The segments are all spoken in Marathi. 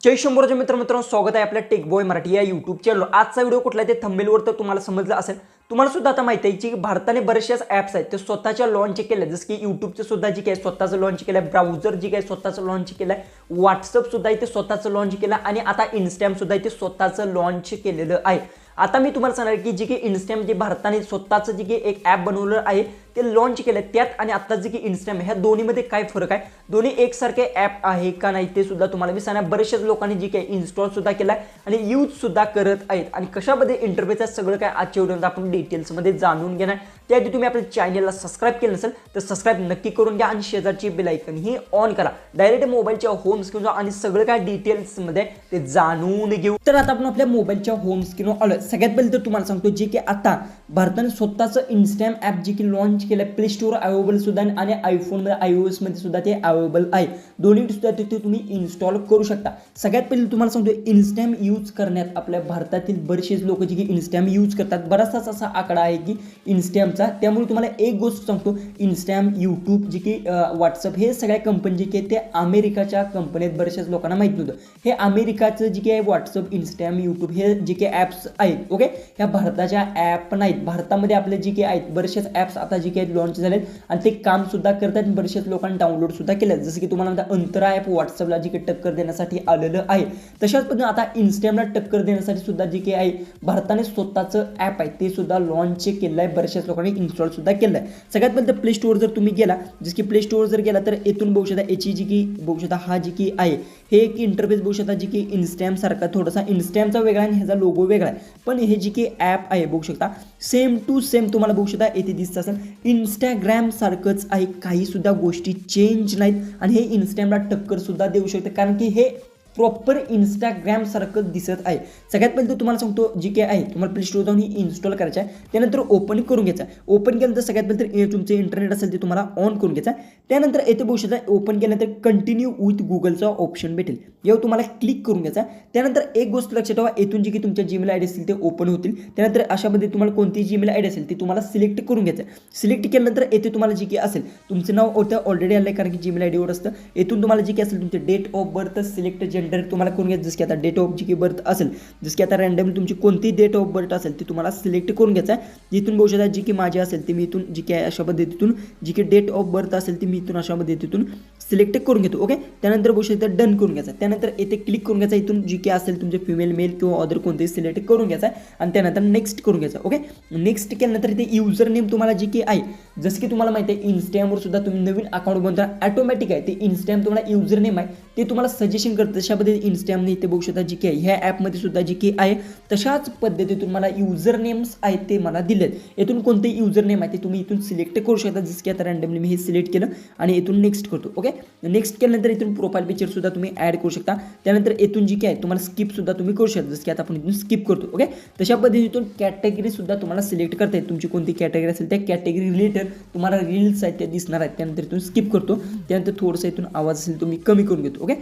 जय शंभरचे मित्रांनो स्वागत आहे आपल्या टेक बॉय मराठी या यूट्यूब चॅनल। आजचा व्हिडिओ कुठला आहे ते थंबनेलवर तर तुम्हाला समजलं असेल। तुम्हाला सुद्धा आता माहिती आहे की भारताने बरेचसे ॲप्स आहेत ते स्वतःच्या लॉन्च केले, जसं की यूट्यूबचं सुद्धा जी काय स्वतःचं लॉन्च केलं आहे, ब्राउझर जी काय स्वतःचं लॉन्च केलं आहे, व्हॉट्सअप सुद्धा इथे स्वतःचं लॉन्च केलं आणि आता इन्स्टाग्राम सुद्धा इथे स्वतःचं लॉन्च केलेलं आहे। आता मी तुम्हाला सांगणार की जे की इन्स्टाग्राम जे भारताने स्वतःचं जे की एक ॲप बनवलं आहे ते लॉन्च केलं, त्यात आणि आता जे की इन्स्टाग्राम ह्या दोन्हीमध्ये काय फरक आहे, दोन्ही एकसारखे ॲप आहे का नाही ते सुद्धा तुम्हाला मी सांगणार। बरेचशाच लोकांनी जे काही इन्स्टॉल सुद्धा केला आहे आणि यूज सुद्धा करत आहेत आणि कशामध्ये इंटरफेस आहे सगळं काय आजच्या व्हिडिओमध्ये आपण डिटेल्समध्ये जाणून घेणार। त्याआधी तुम्ही आपल्या चॅनलला सबस्क्राईब केलं नसेल तर सबस्क्राईब नक्की करून घ्या आणि शेजारची बेल आयकॉन ही ऑन करा। डायरेक्ट मोबाईलच्या होम स्क्रीनवर आणि सगळं काय डिटेल्समध्ये ते जाणून घेऊ। तर आता आपण आपल्या मोबाईलच्या होम स्क्रीनवर आलो। सगळ्यात पहिले तर तुम्हाला सांगतो जे की आता भारताने स्वतःचं इन्स्टाग्राम ॲप जे की लॉन्च केलं, प्ले स्टोर अवेलेबल सुद्धा आणि आयफोनमध्ये iOS मध्ये सुद्धा ते अवेलेबल आहे। दोन्ही सुद्धा तिथे तुम्ही इन्स्टॉल करू शकता। सगळ्यात पहिले तुम्हाला सांगतो इन्स्टाग्राम यूज करण्यात आपल्या भारतातील बरेचसे लोक जे की इन्स्टाग्राम यूज करतात, बराचसाच असा आकडा आहे की इन्स्टाग्रामचा। त्यामुळे तुम्हाला एक गोष्ट सांगतो, इन्स्टाग्राम, यूट्यूब जे की व्हॉट्सअप हे सगळ्या कंपनी जे की ते अमेरिकाच्या कंपनीत बरेचशाच लोकांना माहित नव्हतं। हे अमेरिकाचं जे की व्हॉट्सअप, इन्स्टाग्राम, यूट्यूब हे जे की ॲप्स आहेत, ओके, ह्या भारताच्या ॲप नाहीत। भारतामध्ये आपले जे की आहेत बरेचसेच ॲप्स आता जे की लॉन्च झालेत आणि ते काम सुद्धा करतात, बरेचसेच लोकांनी डाउनलोड सुद्धा केलं। जसं की तुम्हाला म्हणता अंतरा ॲप व्हॉट्सअपला जे की टक्कर देण्यासाठी आलेलं आहे, तशाच पद्धतीने आता इन्स्टाग्रामला टक्कर देण्यासाठी सुद्धा जे की आहे भारताने स्वतःचं ॲप आहे ते सुद्धा लॉन्च केलं आहे, बरेचशाच लोकांनी इन्स्टॉल सुद्धा केलं आहे। सगळ्यात पहिले प्ले स्टोअर जर तुम्ही गेला, जसं की प्ले स्टोअर जर गेला तर येथून बघू शकता याची जी की बघू शकता हा जी की आहे हे एक इंटरफेस बघू शकता जी की इन्स्टाग्राम सारखा, थोडासा इन्स्टाग्रामचा वेगळा आणि ह्याचा लोगो वेगळा आहे, पण हे जी की ॲप आहे बघू शकता सेम टू सेम तुम्हाला बघू शकता येथे दिसत असेल इंस्टाग्राम सारखंच आहे, काही सुद्धा गोष्टी चेंज नाहीत आणि हे इन्स्टाग्रामला टक्कर सुद्धा देऊ शकते कारण की हे प्रॉपर इंस्टाग्राम सारखं दिसत आहे। सगळ्यात पहिले तुम्हाला सांगतो जी काय आहे तुम्हाला प्ले स्टोर जाऊन ही इन्स्टॉल करायचं आहे, त्यानंतर ओपन करून घ्यायचं आहे। ओपन केल्यानंतर सगळ्यात पहिले तुमचे इंटरनेट असेल ते तुम्हाला ऑन करून घ्यायचं आहे। त्यानंतर येथे बघू शकता ओपन केल्यानंतर कंटिन्यू विथ गुगलचा ऑप्शन भेटेल, यावर तुम्हाला क्लिक करून घ्यायचा आहे। त्यानंतर एक गोष्ट लक्षात ठेवा, येथून जी की तुमच्या जीमेल आयडी असेल ते ओपन होतील। त्यानंतर अशामध्ये तुम्हाला कोणती जीमेल आयडी असेल ती तुम्हाला सिलेक्ट करून घ्यायचं आहे। सिलेक्ट केल्यानंतर येथे तुम्हाला जी की असेल तुमचं नाव होतं ऑलरेडी आलं आहे कारण की जीमेल आयडीवर असतं। येथून तुम्हाला जी की असेल तुमचे date of birth select gender तुम्हाला करून घ्यायचं, जसं की आता डेट ऑफ जी की बर्थ असेल, जसं की आता रँडमली तुमची कोणती डेट ऑफ बर्थ असेल ती तुम्हाला सिलेक्ट करून घ्यायचं आहे। इथून बघू शकता जी की माझी असेल ती मी इथून जी की अशा पद्धतीतून जी की डेट ऑफ बर्थ असेल ती मी इथून अशा पद्धतीतून सिलेक्ट करून घेतो, ओके। त्यानंतर बघू शकता डन करून घ्यायचं, त्यानंतर येथे क्लिक करून घ्यायचं, इथून जी की असेल तुमचे फिमेल, मेल किंवा अदर कोणतेही सिलेक्ट करून घ्यायचं आणि त्यानंतर नेक्स्ट करून घ्यायचं, ओके। नेक्स्ट केल्यानंतर इथे युजर नेम तुम्हाला जी की आहे, जसं की तुम्हाला माहिती आहे इंस्टाग्रामवर सुद्धा तुम्ही नवीन अकाउंट बनवता ऑटोमॅटिक आहे ते इंस्टाग्राम तुम्हाला युजर नेम आहे ते तुम्हाला सजेशन करतं, तशा पद्धतीने इंस्टाग्रामने इथे बघू शकता जी की आहे ह्या ॲपमध्ये सुद्धा जी की आहे तशाच पद्धतीतून मला युजर नेम्स आहेत ते मला दिलेत। येथून कोणते युजर नेम आहे ते तुम्ही इथून सिलेक्ट करू शकता, जसं की आता रँडमली मी हे सिलेक्ट केलं आणि इथून नेक्स्ट करतो, ओके। नेक्स्ट केल्यानंतर इथून प्रोफाईल पिक्चर सुद्धा तुम्ही ॲड करू शकता। त्यानंतर इथून जी की आहे तुम्हाला स्किप सुद्धा तुम्ही करू शकता, जसं की आता आपण इथून स्किप करतो, ओके। तशा पद्धतीतून कॅटेगरी सुद्धा तुम्हाला सिलेक्ट करता येईल, तुमची कोणती कॅटेगरी असेल त्या कॅटेगरी रिलेटेड तुम्हाला रील्स आहेत ते दिसणार आहेत। त्यानंतर इथून स्किप करतो, त्यानंतर थोडंसं इथून आवाज असेल तुम्ही कमी करून घेतो, ओके।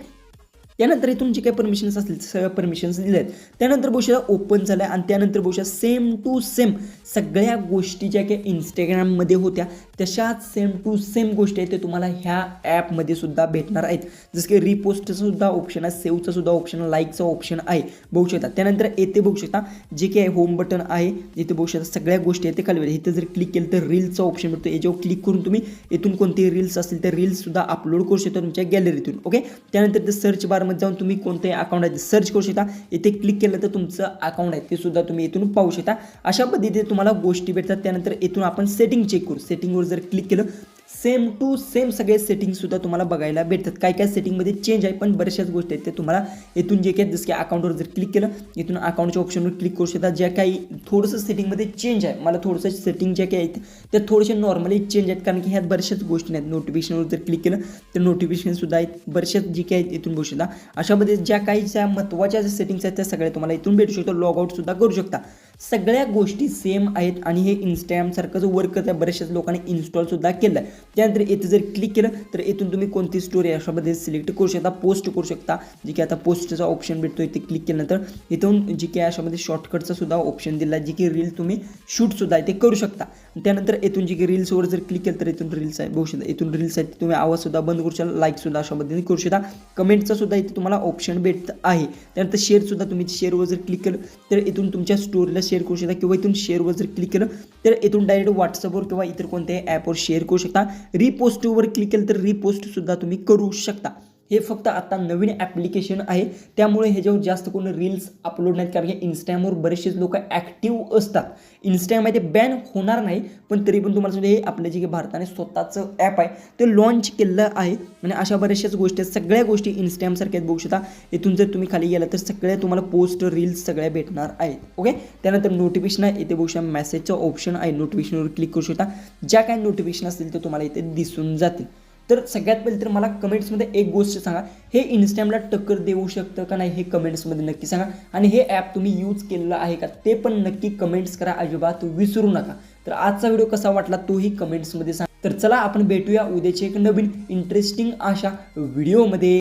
त्यानंतर इथून जे काही परमिशन्स असतील सगळ्या परमिशन्स दिल्या आहेत। त्यानंतर बघू शकता ओपन झालं आणि त्यानंतर बघू शकता सेम टू सेम सगळ्या गोष्टी ज्या काही इंस्टाग्राममध्ये होत्या तशाच सेम टू सेम गोष्टी आहेत ते तुम्हाला ह्या ॲपमध्ये सुद्धा भेटणार आहेत, जसं की रिपोस्टचं सुद्धा ऑप्शन आहे, सेव्हचं सुद्धा ऑप्शन आहे, लाईकचं ऑप्शन आहे बघू शकता। त्यानंतर येथे बघू शकता जे काही होम बटन आहे इथे बघू शकता सगळ्या गोष्टी आहेत ते खाली इथे जर क्लिक केलं तर रील्सचा ऑप्शन भेटतो, याच्यावर क्लिक करून तुम्ही इथून कोणती रील्स असतील त्या रील्स सुद्धा अपलोड करू शकता तुमच्या गॅलरीतून, ओके। त्यानंतर ते सर्च बार मध्ये जाऊन तुम्ही कोणते अकाउंट आहे सर्च करू शकता, इथे क्लिक केलं तर तुमचं अकाउंट आहे ते सुद्धा तुम्ही इथून पाहू शकता। अशा पद्धतीने तुम्हाला गोष्टी भेटतात। त्यानंतर इथून आपण सेटिंग चेक करू, सेटिंगवर जर क्लिक केलं सेम टू सेम सगळे सेटिंग सुद्धा तुम्हाला बघायला भेटतात। काय काय सेटिंगमध्ये चेंज आहे पण बऱ्याचशाच गोष्टी आहेत ते तुम्हाला इथून जे काही जसं की अकाउंटवर जर क्लिक केलं इथून अकाउंटच्या ऑप्शनवर क्लिक करू शकता। ज्या काही थोडंसं सेटिंगमध्ये चेंज आहे, मला थोडंसं सेटिंग ज्या काही आहेत त्या थोडेसे नॉर्मली चेंज आहेत कारण की ह्यात बऱ्याचशाच गोष्टी नाहीत। नोटिफिकेशनवर जर क्लिक केलं तर नोटिफिकेशन सुद्धा आहेत, बऱ्याचशाच जे काही आहेत इथून बघू शकता। अशामध्ये ज्या काही ज्या महत्त्वाच्या सेटिंग्स आहेत त्या सगळ्या तुम्हाला इथून भेटू शकतो, लॉग आउट सुद्धा करू शकता। सगळ्या गोष्टी सेम आहेत आणि हे इंस्टाग्रामसारखंच वर्क करत आहे. बऱ्याचशाच लोकांनी इन्स्टॉलसुद्धा केलं आहे. त्यानंतर इथे जर क्लिक केलं तर इथून तुम्ही कोणती स्टोरी अशामध्ये सिलेक्ट करू शकता, पोस्ट करू शकता. जे की आता पोस्टचा ऑप्शन भेटतो इथे क्लिक केल्यानंतर इथून जी की अशामध्ये शॉर्टकटचा सुद्धा ऑप्शन दिला, जी की रील तुम्ही शूटसुद्धा इथे करू शकता. त्यानंतर इथून जी की रील्सवर जर क्लिक केलं तर इथून रील्स आहे बघू शकता. इथून रील्स आहेत तुम्ही आवाजसुद्धा बंद करू शकता, लाईकसुद्धा अशा पद्धतीने करू शकता. कमेंटचा सुद्धा इथे तुम्हाला ऑप्शन भेटत आहे. त्यानंतर शेअरसुद्धा तुम्ही शेअरवर जर क्लिक केलं तर इथून तुमच्या स्टोरीला शेअर करू शकता किंवा इथून शेअरवर जर क्लिक केलं तर इथून डायरेक्ट व्हॉट्सअपवर किंवा इतर कोणत्याही ॲपवर शेअर करू शकता. रिपोस्टवर क्लिक केलं तर रिपोस्टसुद्धा तुम्ही करू शकता. हे फक्त आता नवीन ॲप्लिकेशन आहे, त्यामुळे ह्याच्यावर जास्त कोणी रील्स अपलोड नाहीत, कारण की इंस्टाग्रामवर बरेचसेच लोक ॲक्टिव्ह असतात. इंस्टाग्राममध्ये बॅन होणार नाही, पण तरी पण तुम्हाला हे आपल्या जे भारताने स्वतःचं ॲप आहे ते लॉन्च केलं आहे. आणि अशा बऱ्याचशाच गोष्टी आहेत, सगळ्या गोष्टी इंस्टाग्रामसारख्याच बघू शकता. इथून जर तुम्ही खाली गेला तर सगळ्या तुम्हाला पोस्ट रील्स सगळ्या भेटणार आहेत. ओके, त्यानंतर नोटिफिकेशन आहे इथे बघू शकता, मेसेजचं ऑप्शन आहे, नोटिफिकेशनवर क्लिक करू शकता. ज्या काही नोटिफिकेशन असतील ते तुम्हाला इथे दिसून जातील. तर सगळ्यात पहिले तर मला कमेंट्समध्ये एक गोष्ट सांगा, हे इंस्टाग्रामला टक्कर देऊ शकतं का नाही हे कमेंट्समध्ये नक्की सांगा. आणि हे ॲप तुम्ही यूज केलेलं आहे का ते पण नक्की कमेंट्स करा, अजिबात विसरू नका. तर आजचा व्हिडिओ कसा वाटला तोही कमेंट्समध्ये सांगा. तर चला आपण भेटूया उद्याच्या एक नवीन इंटरेस्टिंग अशा व्हिडिओमध्ये.